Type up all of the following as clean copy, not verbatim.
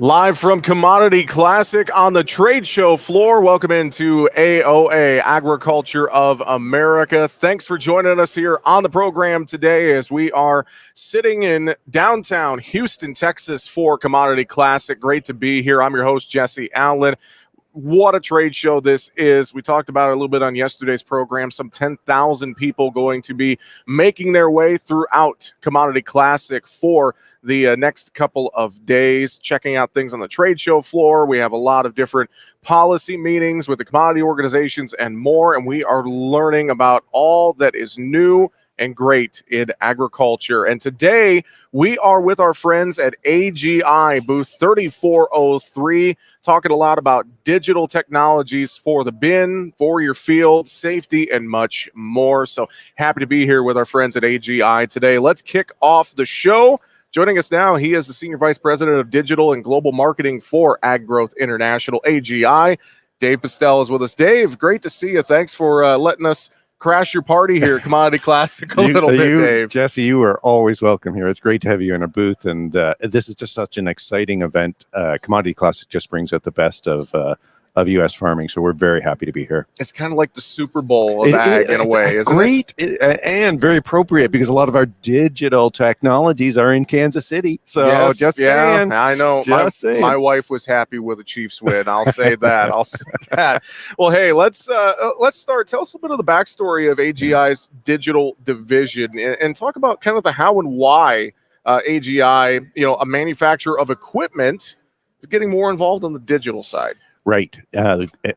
Live from Commodity Classic on the trade show floor. Welcome into AOA, Agriculture of America. Thanks for joining us here on the program today as we are sitting in downtown Houston, Texas for Commodity Classic. Great to be here. I'm your host, Jesse Allen. What a trade show this is. We talked about it a little bit on yesterday's program. Some 10,000 people going to be making their way throughout Commodity Classic for the next couple of days, checking out things on the trade show floor. We have a lot of different policy meetings with the commodity organizations and more, and we are learning about all that is new and great in agriculture. And today we are with our friends at AGI booth 3403, talking a lot about digital technologies for the bin, for your field, safety, and much more. So happy to be here with our friends at AGI today. Let's kick off the show. Joining us now, he is the Senior Vice President of Digital and Global Marketing for Ag Growth International, AGI. Dave Postill is with us. Dave, great to see you. Thanks for letting us crash your party here at Commodity Classic a little bit, Dave. Jesse, you are always welcome here. It's great to have you in a booth, and this is just such an exciting event. Commodity Classic just brings out the best of U.S. farming, so we're very happy to be here. It's kind of like the Super Bowl of ag in a way, isn't it? Great and very appropriate because a lot of our digital technologies are in Kansas City. So yes, just saying. I know. My wife was happy with the Chiefs win. I'll say that. I'll say that. Well, hey, let's start. Tell us a bit of the backstory of AGI's digital division and talk about kind of the how and why AGI, a manufacturer of equipment, is getting more involved on the digital side. Right.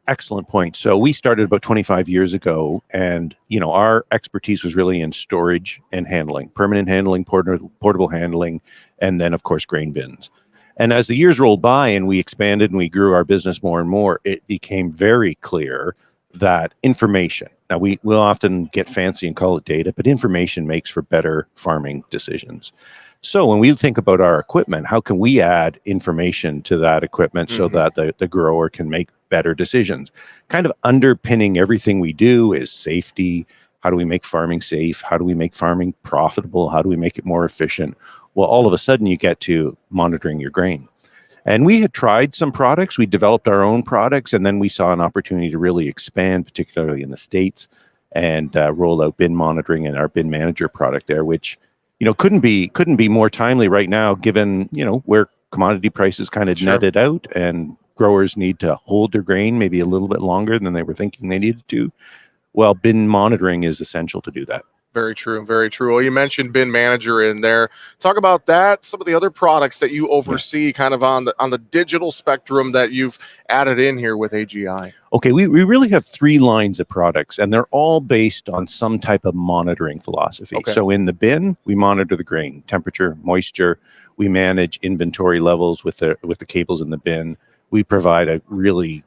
Excellent point. So we started about 25 years ago, and, our expertise was really in storage and handling, permanent handling, portable handling, and then, of course, grain bins. And as the years rolled by and we expanded and we grew our business more and more, it became very clear that information, now we'll often get fancy and call it data, but information makes for better farming decisions. So when we think about our equipment, how can we add information to that equipment so that the grower can make better decisions? Kind of underpinning everything we do is safety. How do we make farming safe? How do we make farming profitable? How do we make it more efficient? Well, all of a sudden you get to monitoring your grain. And we had tried some products. We developed our own products, and then we saw an opportunity to really expand, particularly in the States, and roll out bin monitoring and our Bin Manager product there, which couldn't be more timely right now, given, where commodity prices kind of netted out and growers need to hold their grain maybe a little bit longer than they were thinking they needed to. Well, bin monitoring is essential to do that. Very true. Very true. Well, you mentioned Bin Manager in there. Talk about that. Some of the other products that you oversee kind of on the digital spectrum that you've added in here with AGI. Okay, we really have three lines of products, and they're all based on some type of monitoring philosophy. Okay. So in the bin, we monitor the grain, temperature, moisture. We manage inventory levels with the cables in the bin. We provide a really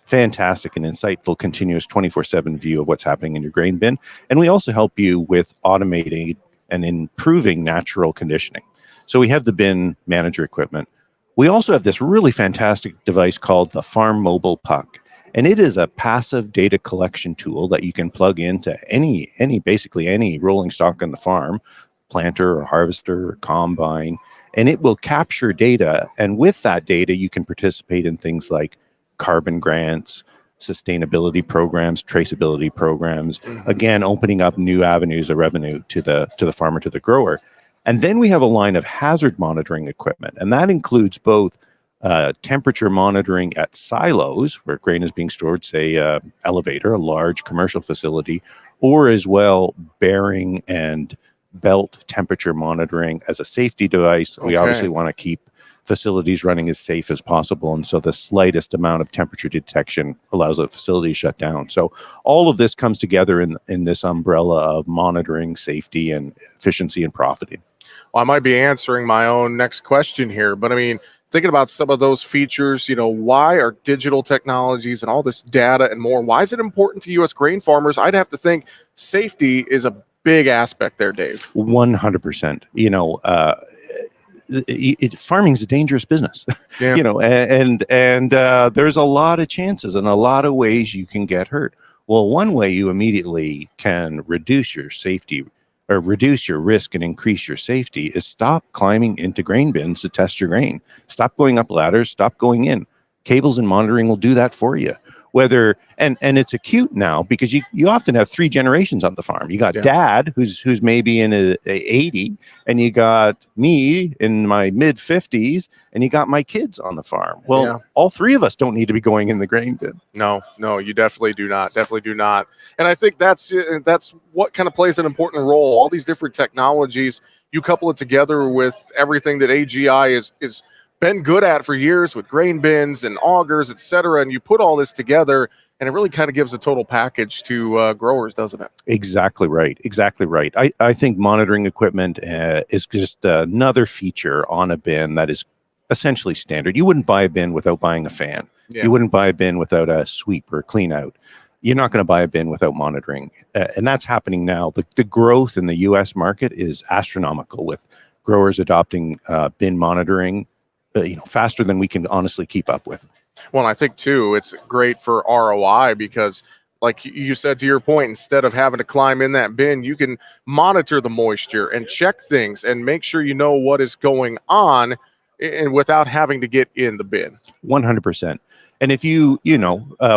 fantastic and insightful continuous 24/7 view of what's happening in your grain bin. And we also help you with automating and improving natural conditioning. So we have the Bin Manager equipment. We also have this really fantastic device called the Farm Mobile Puck. And it is a passive data collection tool that you can plug into basically any rolling stock on the farm, planter or harvester or combine, and it will capture data. And with that data, you can participate in things like carbon grants, sustainability programs, traceability programs, again, opening up new avenues of revenue to the farmer, to the grower. And then we have a line of hazard monitoring equipment, and that includes both temperature monitoring at silos, where grain is being stored, say elevator, a large commercial facility, or as well bearing and belt temperature monitoring as a safety device. Okay. We obviously want to keep facilities running as safe as possible, and so the slightest amount of temperature detection allows a facility to shut down. So all of this comes together in this umbrella of monitoring, safety, and efficiency and profiting. Well, I might be answering my own next question here, but I mean, thinking about some of those features, why are digital technologies and all this data and more, why is it important to U.S. grain farmers? I'd have to think safety is a big aspect there, Dave. 100%. Farming is a dangerous business, yeah. And there's a lot of chances and a lot of ways you can get hurt. Well, one way you immediately can reduce your safety or reduce your risk and increase your safety is stop climbing into grain bins to test your grain. Stop going up ladders, stop going in. Cables and monitoring will do that for you. Whether and it's acute now because you often have 3 generations on the farm. You got dad who's maybe in a 80, and you got me in my mid 50s, and you got my kids on the farm. Well, all 3 of us don't need to be going in the grain bin. No, you definitely do not. Definitely do not. And I think that's what kind of plays an important role. All these different technologies, you couple it together with everything that AGI is been good at for years with grain bins and augers, et cetera. And you put all this together, and it really kind of gives a total package to growers, doesn't it? Exactly right. Exactly right. I think monitoring equipment is just another feature on a bin that is essentially standard. You wouldn't buy a bin without buying a fan. Yeah. You wouldn't buy a bin without a sweep or clean out. You're not going to buy a bin without monitoring. And that's happening now. The growth in the U.S. market is astronomical, with growers adopting bin monitoring faster than we can honestly keep up with. Well, I think too, it's great for ROI because, like you said, to your point, instead of having to climb in that bin, you can monitor the moisture and check things and make sure you know what is going on, and without having to get in the bin. 100%. And if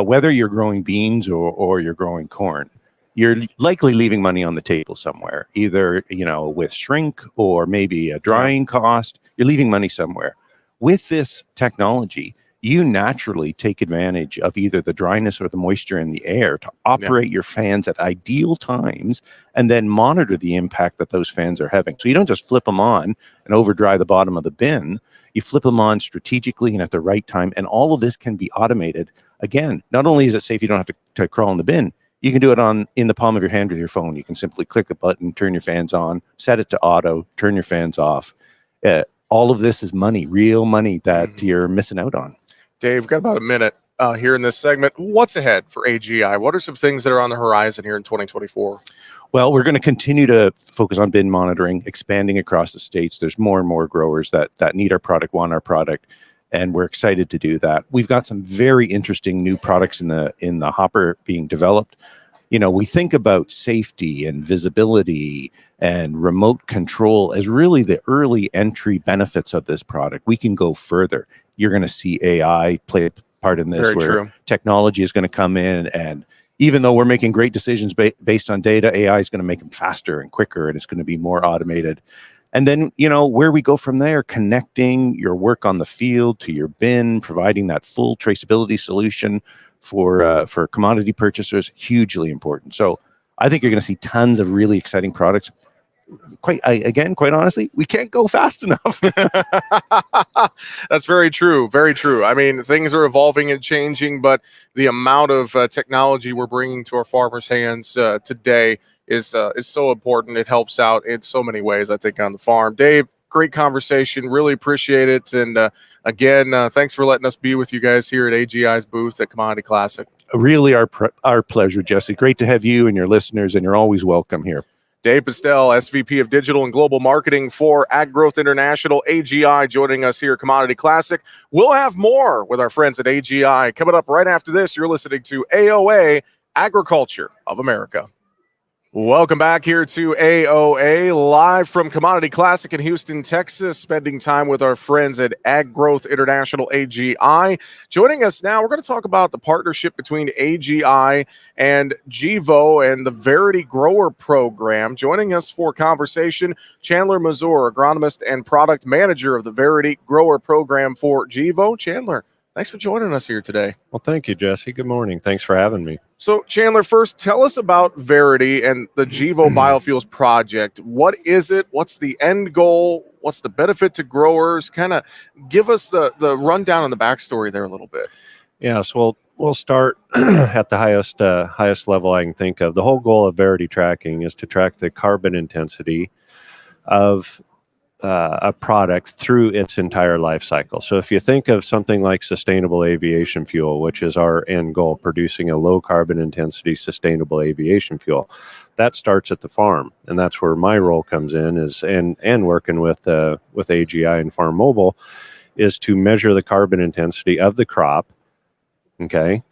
whether you're growing beans or you're growing corn, you're likely leaving money on the table somewhere, either with shrink or maybe a drying cost. You're leaving money somewhere. With this technology, you naturally take advantage of either the dryness or the moisture in the air to operate your fans at ideal times and then monitor the impact that those fans are having. So you don't just flip them on and over dry the bottom of the bin. You flip them on strategically and at the right time. And all of this can be automated. Again, not only is it safe, you don't have to crawl in the bin. You can do it in the palm of your hand with your phone. You can simply click a button, turn your fans on, set it to auto, turn your fans off. All of this is money, real money that you're missing out on. Dave, we've got about a minute here in this segment. What's ahead for AGI? What are some things that are on the horizon here in 2024? Well, we're going to continue to focus on bin monitoring, expanding across the states. There's more and more growers that need our product, want our product, and we're excited to do that. We've got some very interesting new products in the hopper being developed. We think about safety and visibility and remote control as really the early entry benefits of this product. We can go further. You're going to see AI play a part in this, technology is going to come in, and even though we're making great decisions based on data, AI is going to make them faster and quicker, and it's going to be more automated. And then, where we go from there, connecting your work on the field to your bin, providing that full traceability solution for commodity purchasers, hugely important. So I think you're going to see tons of really exciting products. Quite honestly, we can't go fast enough. That's very true. Very true. I mean, things are evolving and changing, but the amount of technology we're bringing to our farmers' hands today is so important. It helps out in so many ways, I think, on the farm. Dave, great conversation. Really appreciate it. And again, thanks for letting us be with you guys here at AGI's booth at Commodity Classic. Really our pleasure, Jesse. Great to have you and your listeners, and you're always welcome here. Dave Postill, SVP of Digital and Global Marketing for Ag Growth International, AGI, joining us here at Commodity Classic. We'll have more with our friends at AGI. Coming up right after this, you're listening to AOA, Agriculture of America. Welcome back here to AOA, live from Commodity Classic in Houston, Texas, spending time with our friends at Ag Growth International, AGI. Joining us now, we're going to talk about the partnership between AGI and GEVO and the Verity Grower program. Joining us for conversation, Chandler Mazour, agronomist and product manager of the Verity Grower program for GEVO. Chandler, thanks for joining us here today. Well, thank you, Jesse. Good morning. Thanks for having me. So, Chandler, first, tell us about Verity and the GEVO Biofuels project. What is it? What's the end goal? What's the benefit to growers? Kind of give us the rundown on the backstory there a little bit. Yes, well, we'll start at the highest level I can think of. The whole goal of Verity tracking is to track the carbon intensity of a product through its entire life cycle. So if you think of something like sustainable aviation fuel, which is our end goal, producing a low carbon intensity sustainable aviation fuel, that starts at the farm, and that's where my role comes in, and working with AGI and Farm Mobile, is to measure the carbon intensity of the crop. Okay,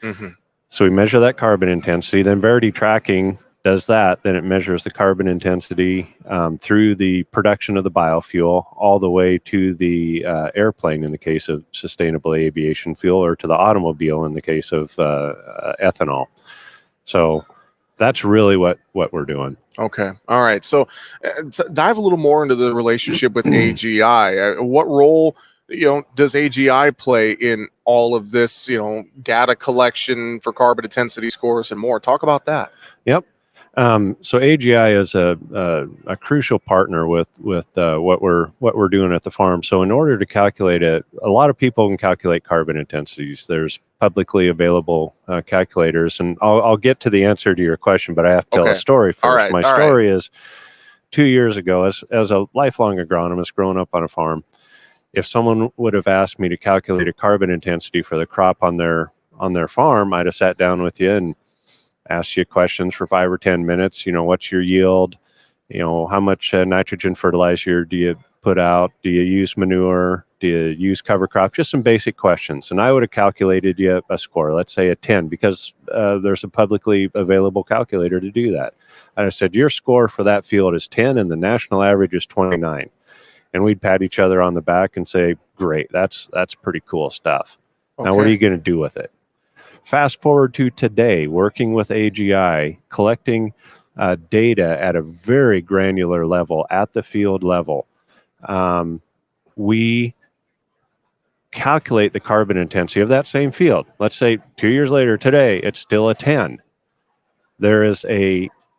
so we measure that carbon intensity. Then Verity tracking does that, then it measures the carbon intensity through the production of the biofuel all the way to the airplane in the case of sustainable aviation fuel, or to the automobile in the case of ethanol. So that's really what we're doing. Okay. All right. So dive a little more into the relationship with AGI. What role, does AGI play in all of this, data collection for carbon intensity scores and more? Talk about that. Yep. So AGI is a crucial partner with what we're doing at the farm. So in order to calculate it, a lot of people can calculate carbon intensities. There's publicly available calculators, and I'll get to the answer to your question, but I have to tell a story first. All right. My story is 2 years ago, as a lifelong agronomist growing up on a farm. If someone would have asked me to calculate a carbon intensity for the crop on their farm, I'd have sat down with you and asked you questions for 5 or 10 minutes. What's your yield? How much nitrogen fertilizer do you put out? Do you use manure? Do you use cover crop? Just some basic questions. And I would have calculated you a score, let's say a 10, because there's a publicly available calculator to do that. And I said, your score for that field is 10 and the national average is 29. And we'd pat each other on the back and say, great, that's pretty cool stuff. Okay. Now, what are you going to do with it? Fast forward to today, working with AGI, collecting data at a very granular level, at the field level. We calculate the carbon intensity of that same field. Let's say 2 years later today, it's still a 10.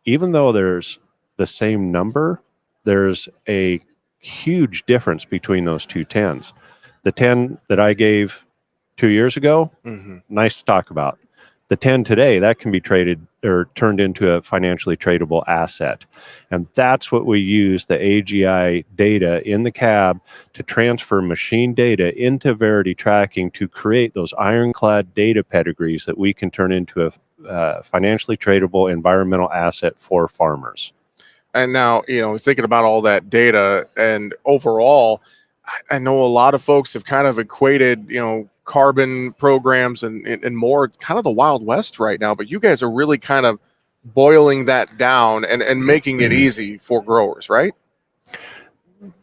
Even though there's the same number, there's a huge difference between those two 10s. The 10 that I gave 2 years ago, nice to talk about. The 10 today, that can be traded or turned into a financially tradable asset. And that's what we use the AGI data in the cab to transfer machine data into Verity tracking to create those ironclad data pedigrees that we can turn into a financially tradable environmental asset for farmers. And now, thinking about all that data and overall, I know a lot of folks have kind of equated, carbon programs and more, kind of the Wild West right now, but you guys are really kind of boiling that down and making it easy for growers, right?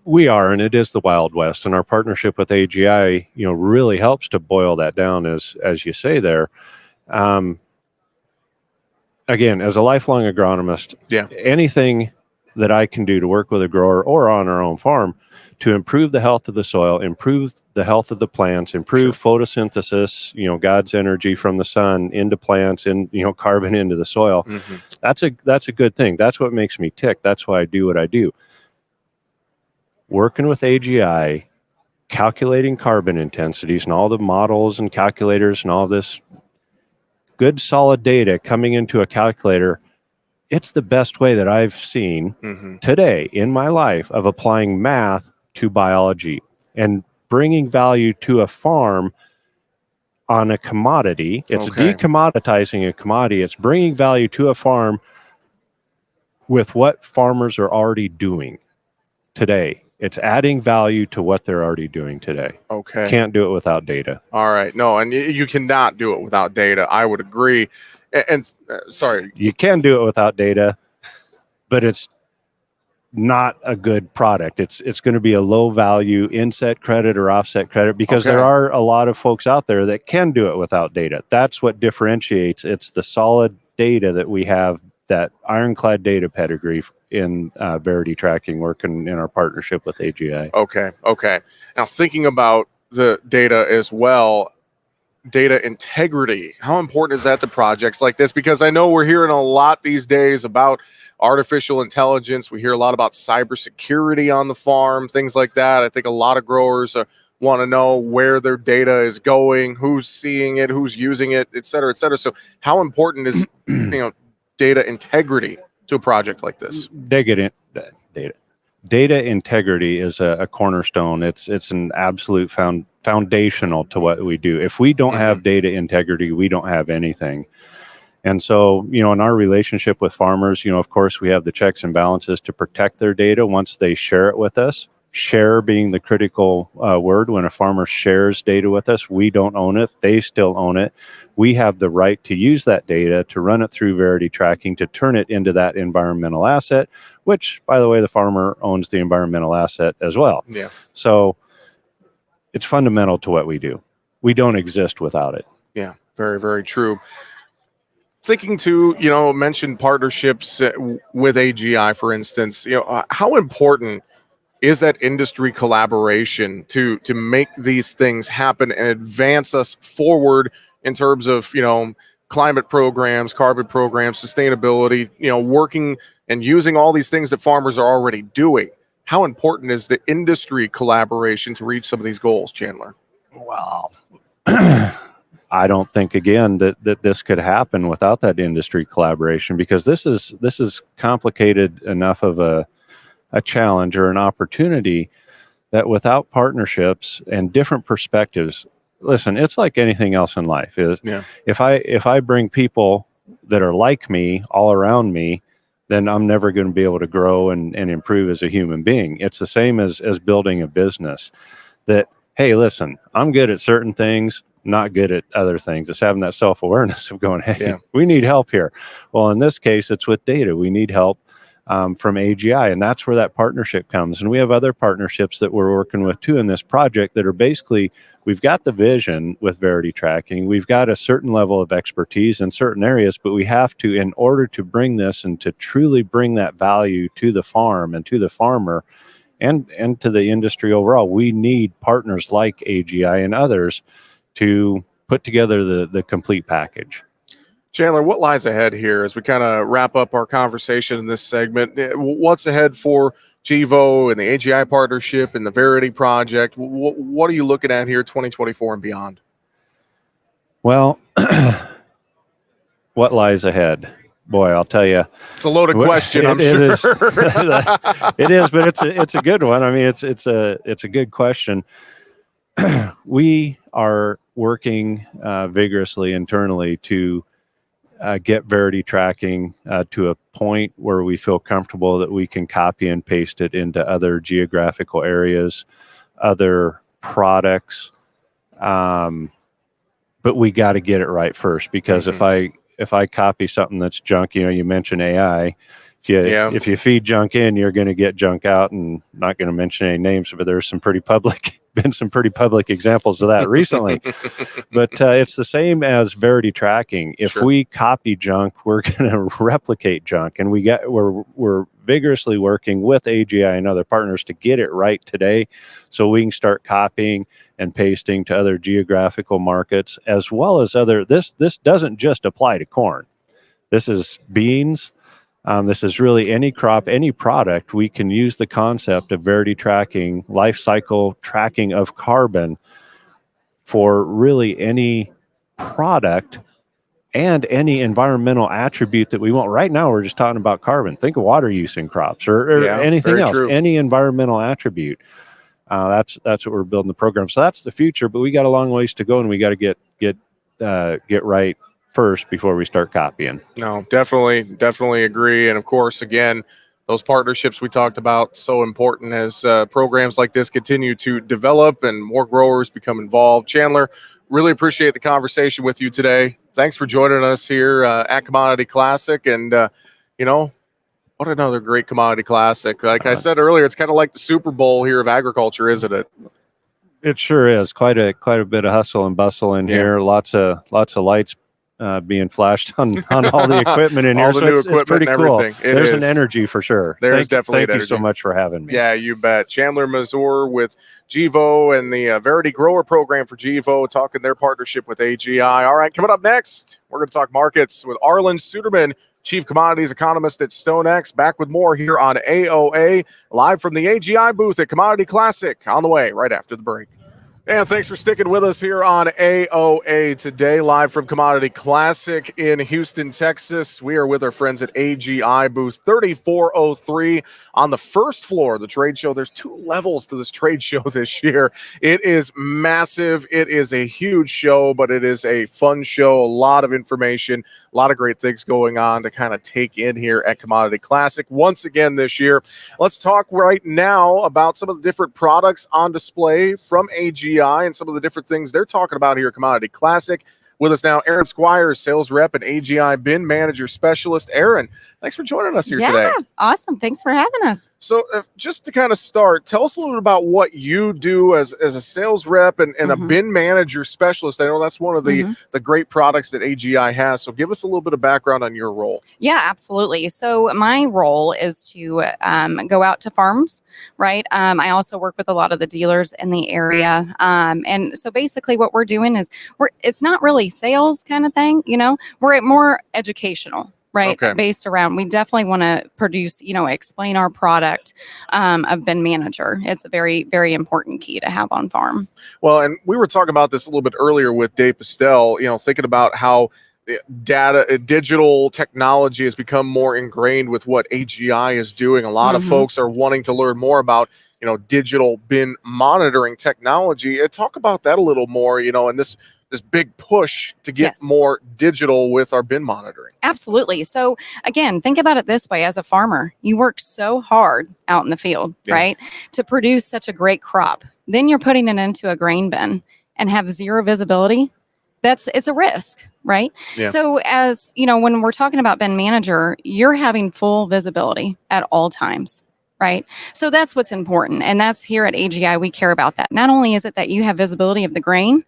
We are, and it is the Wild West, and our partnership with AGI, really helps to boil that down, as you say there. Again, as a lifelong agronomist, anything that I can do to work with a grower or on our own farm to improve the health of the soil, improve the health of the plants, improve photosynthesis, God's energy from the sun into plants, and carbon into the soil. That's a good thing. That's what makes me tick. That's why I do what I do. Working with AGI, calculating carbon intensities and all the models and calculators and all this good solid data coming into a calculator, it's the best way that I've seen today in my life of applying math to biology and bringing value to a farm on a commodity. It's decommoditizing a commodity. It's bringing value to a farm with what farmers are already doing today. It's adding value to what they're already doing today. Okay. Can't do it without data. All right. No, and you cannot do it without data. I would agree. And sorry. You can do it without data, but it's not a good product. It's going to be a low value inset credit or offset credit because there are a lot of folks out there that can do it without data. That's what differentiates. It's the solid data that we have, that ironclad data pedigree in Verity tracking, working in our partnership with AGI. Okay. Now, thinking about the data as well, data integrity, how important is that to projects like this? Because I know we're hearing a lot these days about artificial intelligence. We hear a lot about cybersecurity on the farm, things like that. I think a lot of growers want to know where their data is going, who's seeing it, who's using it, et cetera, et cetera. So how important is data integrity to a project like this? Data integrity is a cornerstone. It's an absolute foundational to what we do. If we don't have data integrity, we don't have anything. And so, in our relationship with farmers, of course, we have the checks and balances to protect their data once they share it with us. share being the critical word. When a farmer shares data with us, we don't own it. They still own it. We have the right to use that data, to run it through Verity Tracking, to turn it into that environmental asset, which, by the way, the farmer owns the environmental asset as well. Yeah. So it's fundamental to what we do. We don't exist without it. Yeah, very, very true. Thinking to, mention partnerships with AGI, for instance, how important is that industry collaboration to make these things happen and advance us forward in terms of, climate programs, carbon programs, sustainability, working and using all these things that farmers are already doing? How important is the industry collaboration to reach some of these goals, Chandler? Wow. I don't think, again, that this could happen without that industry collaboration, because this is complicated enough of a challenge or an opportunity that without partnerships and different perspectives, listen, it's like anything else in life. If I bring people that are like me all around me, then I'm never going to be able to grow and improve as a human being. It's the same as building a business. That, hey, listen, I'm good at certain things, not good at other things. It's having that self-awareness of going, hey, we need help here. Well, in this case, it's with data. We need help from AGI, and that's where that partnership comes. And we have other partnerships that we're working with too in this project that are basically, we've got the vision with Verity Tracking. We've got a certain level of expertise in certain areas, but we have to, in order to bring this and to truly bring that value to the farm and to the farmer and to the industry overall, we need partners like AGI and others to put together the complete package. Chandler, what lies ahead here as we kind of wrap up our conversation in this segment? What's ahead for GEVO and the AGI partnership and the Verity project? What are you looking at here 2024 and beyond? Well, what lies ahead? Boy, I'll tell you. It's a loaded question, I'm sure. It is, but it's a good one. I mean, it's a good question. We are working vigorously internally to get Verity Tracking to a point where we feel comfortable that we can copy and paste it into other geographical areas, other products. But we got to get it right first, because if I copy something that's junk, you mentioned AI. If you feed junk in, you're going to get junk out. And not going to mention any names, but there's some pretty public examples of that recently. But it's the same as Verity Tracking. If we copy junk, we're going to replicate junk, and we're vigorously working with AGI and other partners to get it right today, so we can start copying and pasting to other geographical markets, as well as other. This doesn't just apply to corn. This is beans. This is really any crop, any product. We can use the concept of Verity Tracking, life cycle tracking of carbon, for really any product and any environmental attribute that we want. Right now, we're just talking about carbon. Think of water use in crops or anything else, any environmental attribute. That's what we're building the program. So that's the future, but we got a long ways to go, and we got to get right first before we start copying. No, definitely agree. And of course, again, those partnerships we talked about, so important as programs like this continue to develop and more growers become involved. Chandler, really appreciate the conversation with you today. Thanks for joining us here at Commodity Classic. And, what another great Commodity Classic. Like I said earlier, it's kind of like the Super Bowl here of agriculture, isn't it? It sure is. Quite a bit of hustle and bustle in here. Lots of lights being flashed on all the equipment in here. So it's pretty cool. There's an energy for sure. There's definitely Thank you so much for having me. Yeah, you bet. Chandler Mazour with GEVO and the Verity Grower program for GEVO, talking their partnership with AGI. All right, coming up next, we're going to talk markets with Arlen Suderman, Chief Commodities Economist at StoneX. Back with more here on AOA, live from the AGI booth at Commodity Classic. On the way right after the break. And thanks for sticking with us here on AOA today, live from Commodity Classic in Houston, Texas. We are with our friends at AGI booth 3403 on the first floor of the trade show. There's 2 levels to this trade show this year. It is massive. It is a huge show, but it is a fun show. A lot of information, a lot of great things going on to kind of take in here at Commodity Classic once again this year. Let's talk right now about some of the different products on display from AGI and some of the different things they're talking about here at Commodity Classic. With us now, Erin Squires, sales rep and AGI Bin Manager specialist. Erin, thanks for joining us here today. Awesome. Thanks for having us. So just to kind of start, tell us a little bit about what you do as a sales rep and a bin manager specialist. I know that's one of the great products that AGI has. So give us a little bit of background on your role. Yeah, absolutely. So my role is to go out to farms, right? I also work with a lot of the dealers in the area. And so basically what we're doing is it's not really sales kind of thing, we're more educational, right? Okay. Based around, we definitely want to produce, explain our product of Bin Manager. It's a very, very important key to have on farm. Well, and we were talking about this a little bit earlier with Dave Postill, thinking about how digital technology has become more ingrained with what AGI is doing. A lot of folks are wanting to learn more about digital bin monitoring technology. Talk about that a little more, and this big push to get more digital with our bin monitoring. Absolutely. So again, think about it this way. As a farmer, you work so hard out in the field, right, to produce such a great crop. Then you're putting it into a grain bin and have zero visibility. It's a risk, right? Yeah. So as when we're talking about Bin Manager, you're having full visibility at all times. Right. So that's what's important. And that's here at AGI, we care about that. Not only is it that you have visibility of the grain,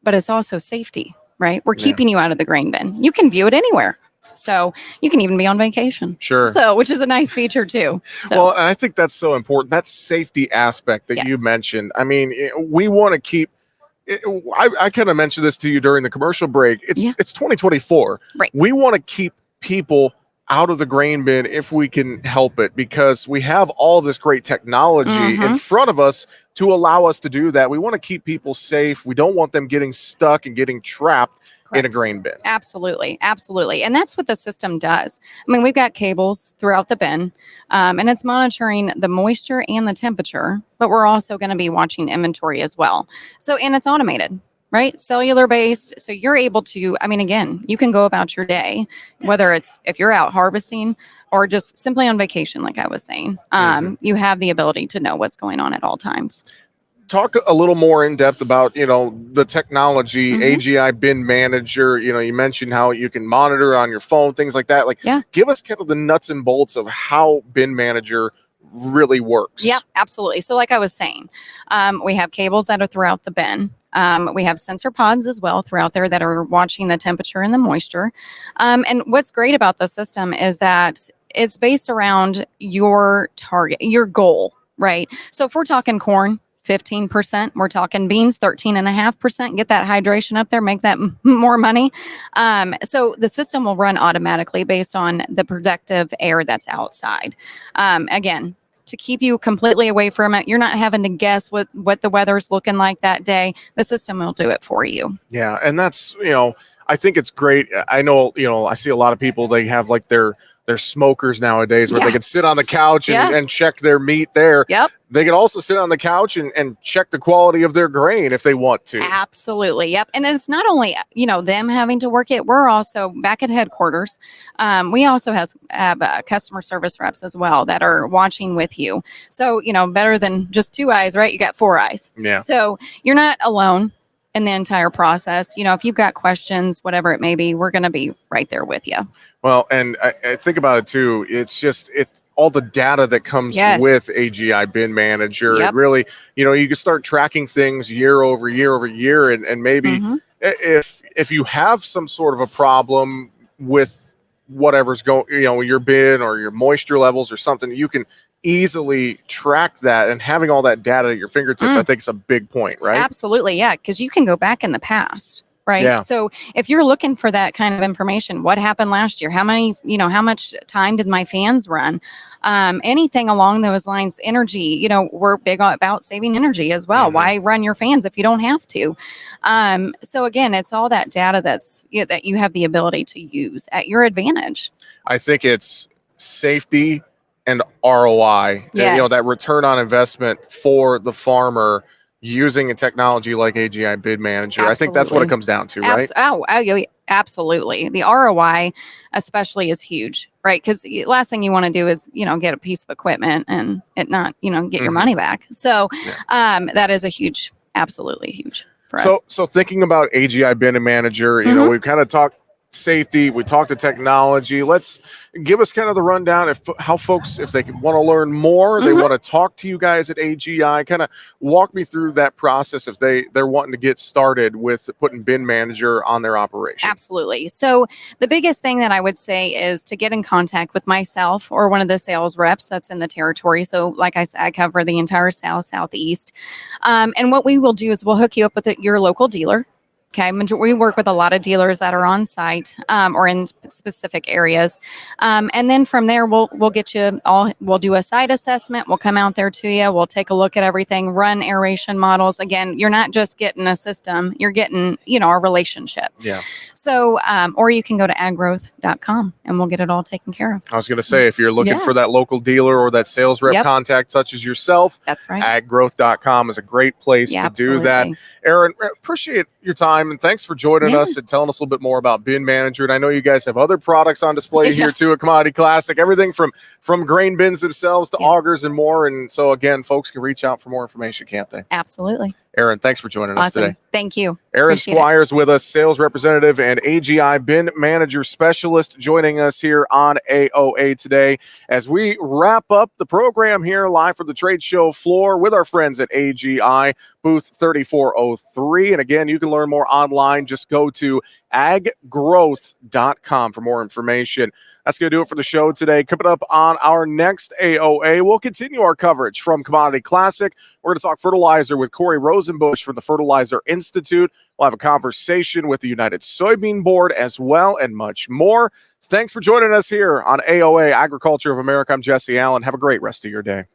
but it's also safety, right? We're keeping you out of the grain bin. You can view it anywhere. So you can even be on vacation. Sure. So, which is a nice feature too. So. Well, and I think that's so important. That safety aspect that you mentioned. I mean, we want to keep, I kind of mentioned this to you during the commercial break. It's 2024. Right. We want to keep people out of the grain bin if we can help it, because we have all this great technology in front of us to allow us to do that. We want to keep people safe. We don't want them getting stuck and getting trapped in a grain bin. Absolutely. Absolutely. And that's what the system does. I mean, we've got cables throughout the bin, and it's monitoring the moisture and the temperature, but we're also going to be watching inventory as well. So, and it's automated. Right? Cellular based. So you're able to, again, you can go about your day, whether it's if you're out harvesting or just simply on vacation, like I was saying, you have the ability to know what's going on at all times. Talk a little more in depth about, the technology, AGI Bin Manager. You mentioned how you can monitor it on your phone, things like that. Give us kind of the nuts and bolts of how Bin Manager really works. Yeah, absolutely. So like I was saying, we have cables that are throughout the bin. We have sensor pods as well throughout there that are watching the temperature and the moisture. And what's great about the system is that it's based around your target, your goal, right? So if we're talking corn, 15%, we're talking beans, 13.5%, get that hydration up there, make that more money. So the system will run automatically based on the productive air that's outside. Again, to keep you completely away from it. You're not having to guess what the weather's looking like that day. The system will do it for you. Yeah. And that's, I think it's great. I know, I see a lot of people, they have like their smokers nowadays where they can sit on the couch and check their meat there. Yep. They can also sit on the couch and check the quality of their grain if they want to. Absolutely. Yep. And it's not only, them having to work it. We're also back at headquarters. We also have customer service reps as well that are watching with you. So, better than just 2 eyes, right? You got 4 eyes. Yeah. So you're not alone in the entire process. If you've got questions, whatever it may be, we're going to be right there with you. Well, and I think about it too. It's just all the data that comes with AGI Bin Manager. It really, you can start tracking things year over year over year, and maybe if you have some sort of a problem with whatever's going, your bin or your moisture levels or something, you can easily track that, and having all that data at your fingertips, I think is a big point, right? Absolutely. Yeah. Because you can go back in the past, right? Yeah. So if you're looking for that kind of information, what happened last year? How many, how much time did my fans run? Anything along those lines, energy, we're big about saving energy as well. Why run your fans if you don't have to? So again, it's all that data that you have the ability to use at your advantage. I think it's safety and ROI, Yes. that return on investment for the farmer using a technology like AGI Bin Manager. I think that's what it Absolutely. comes down to, right? Yeah, absolutely. The ROI especially is huge, right? Because the last thing you want to do is, get a piece of equipment and it not, get your money back. So that is absolutely huge for us. So thinking about AGI Bin Manager, we've kind of talked safety, we talked to technology. Let's give us kind of the rundown how folks, if they want to learn more, they want to talk to you guys at AGI, kind of walk me through that process if they're wanting to get started with putting Bin Manager on their operation. Absolutely. So the biggest thing that I would say is to get in contact with myself or one of the sales reps that's in the territory. So like I said, I cover the entire Southeast. And what we will do is we'll hook you up with your local dealer. Okay, we work with a lot of dealers that are on site or in specific areas, and then from there we'll get you all. We'll do a site assessment. We'll come out there to you. We'll take a look at everything. Run aeration models. Again, you're not just getting a system. You're getting a relationship. Yeah. So, or you can go to aggrowth.com and we'll get it all taken care of. I was going to say, if you're looking for that local dealer or that sales rep contact, such as yourself, that's right. Aggrowth.com is a great place to do that. Erin, appreciate your time and thanks for joining us and telling us a little bit more about Bin Manager. And I know you guys have other products on display here too at Commodity Classic, everything from grain bins themselves to augers and more. And so again, folks can reach out for more information, can't they? Absolutely. Erin, thanks for joining us today. Thank you. Erin Squires with us, sales representative and AGI Bin Manager specialist, joining us here on AOA today as we wrap up the program here live from the trade show floor with our friends at AGI, booth 3403. And again, you can learn more online. Just go to aggrowth.com for more information. That's going to do it for the show today. Coming up on our next AOA, we'll continue our coverage from Commodity Classic. We're going to talk fertilizer with Corey Rosenbusch from the Fertilizer Institute. We'll have a conversation with the United Soybean Board as well, and much more. Thanks for joining us here on AOA, Agriculture of America. I'm Jesse Allen. Have a great rest of your day.